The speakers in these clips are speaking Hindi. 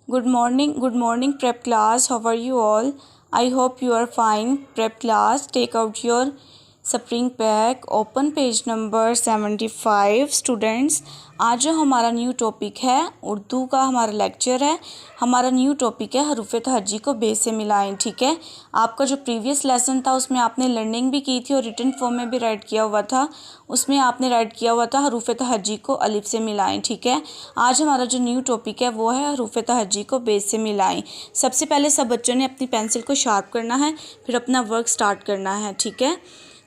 Good morning, prep class. How are you all? I hope you are fine. Prep class, take out your spring pack. Open page number 75. Students, आज जो हमारा न्यू टॉपिक है उर्दू का हमारा लेक्चर है। हमारा न्यू टॉपिक है हरूफ तहज्जी को बे से मिलाएं। ठीक है, आपका जो प्रीवियस लेसन था उसमें आपने लर्निंग भी की थी और रिटन फॉर्म में भी राइट किया हुआ था। उसमें आपने राइट किया हुआ था हरूफ तहज्जी को अलिफ से मिलाएं। ठीक है, आज हमारा जो न्यू टॉपिक है वो है हरूफ तहज्जी को बे से मिलाएं। सबसे पहले सब बच्चों ने अपनी पेंसिल को शार्प करना है, फिर अपना वर्क स्टार्ट करना है। ठीक है,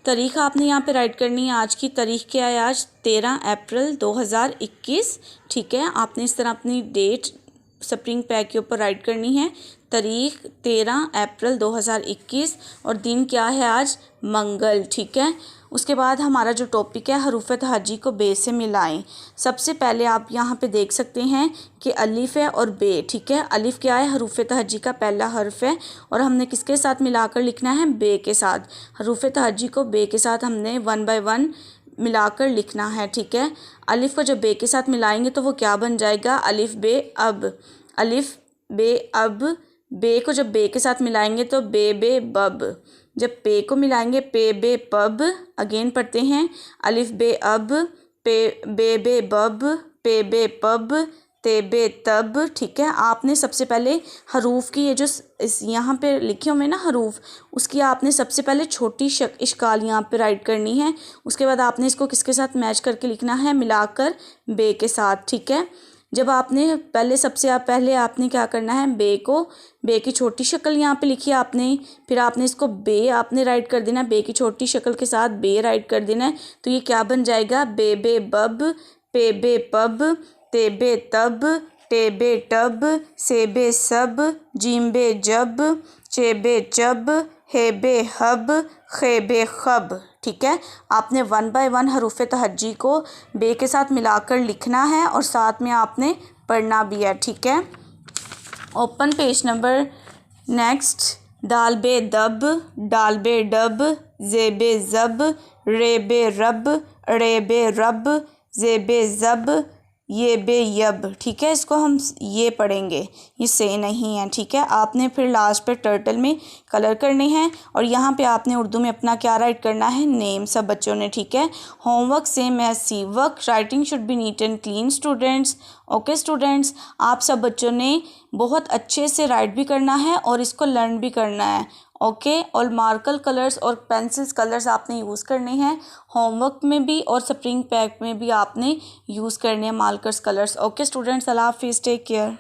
तारीख़ आपने यहाँ पे राइट करनी है। आज की तारीख़ क्या है? आज 13 अप्रैल 2021। ठीक है, आपने इस तरह अपनी डेट स्प्रिंग पैक के ऊपर राइट करनी है। तारीख़ 13 अप्रैल 2021 और दिन क्या है? आज मंगल। ठीक है, उसके बाद हमारा जो टॉपिक है हरूफ तहज्जी को बे से मिलाएं। सबसे पहले आप यहाँ पे देख सकते हैं कि अलिफ है और बे। ठीक है, अलिफ क्या है? हरूफ तहज्जी का पहला हर्फ है और हमने किसके साथ मिलाकर लिखना है? बे के साथ। हरूफ तहज्जी को बे के साथ हमने 1 बाय 1 मिलाकर लिखना है। ठीक है, अलिफ को जब बे के साथ मिलाएंगे तो वो क्या बन जाएगा? अलिफ बे अब। अलिफ बे अब। बे को जब बे के साथ मिलाएंगे तो बे बे बब। जब पे को मिलाएंगे पे बे पब। अगेन पढ़ते हैं, अलिफ बे अब, पे बे बे बब, पे बे पब, ते बे तब। ठीक है, आपने सबसे पहले हरूफ की ये जो इस यहाँ पे लिखे हुए ना हरूफ, उसकी आपने सबसे पहले छोटी इश्काल यहाँ पे राइट करनी है। उसके बाद आपने इसको किसके साथ मैच करके लिखना है? मिलाकर बे के साथ। ठीक है, जब आपने पहले आपने क्या करना है? बे की छोटी शक्ल यहाँ पे लिखी है आपने, फिर आपने इसको बे आपने राइट कर देना है। बे की छोटी शक्ल के साथ बे राइट कर देना है, तो ये क्या बन जाएगा? बे बे बब, पे बे पब, ते बे तब, टे बे टब, से बे सब, जीम बे जब, चे बे चब, हे बे हब, खे बे खब। ठीक है, आपने 1 बाय 1 हरूफ तहज्जी को बे के साथ मिलाकर लिखना है और साथ में आपने पढ़ना भी है। ठीक है, ओपन पेज नंबर नेक्स्ट। दाल बे दब, डाल बे डब, जे बे जब, रे बे रब, रे बे रब, जे बे जब, ये बे यब। ठीक है, इसको हम ये पढ़ेंगे, ये से नहीं है। ठीक है, आपने फिर लास्ट पे टर्टल में कलर करने हैं और यहाँ पे आपने उर्दू में अपना क्या राइट करना है? नेम, सब बच्चों ने। ठीक है, homework same as C work, writing should be neat and clean students. Okay students, आप सब बच्चों ने बहुत अच्छे से राइट भी करना है और इसको लर्न भी करना है। ओके, और मार्कर कलर्स और पेंसिल्स कलर्स आपने यूज़ करने हैं होमवर्क में भी और स्प्रिंग पैक में भी आपने यूज़ करने हैं मार्कर्स कलर्स। ओके स्टूडेंट्स, अल्लाह हाफिज़, टेक केयर।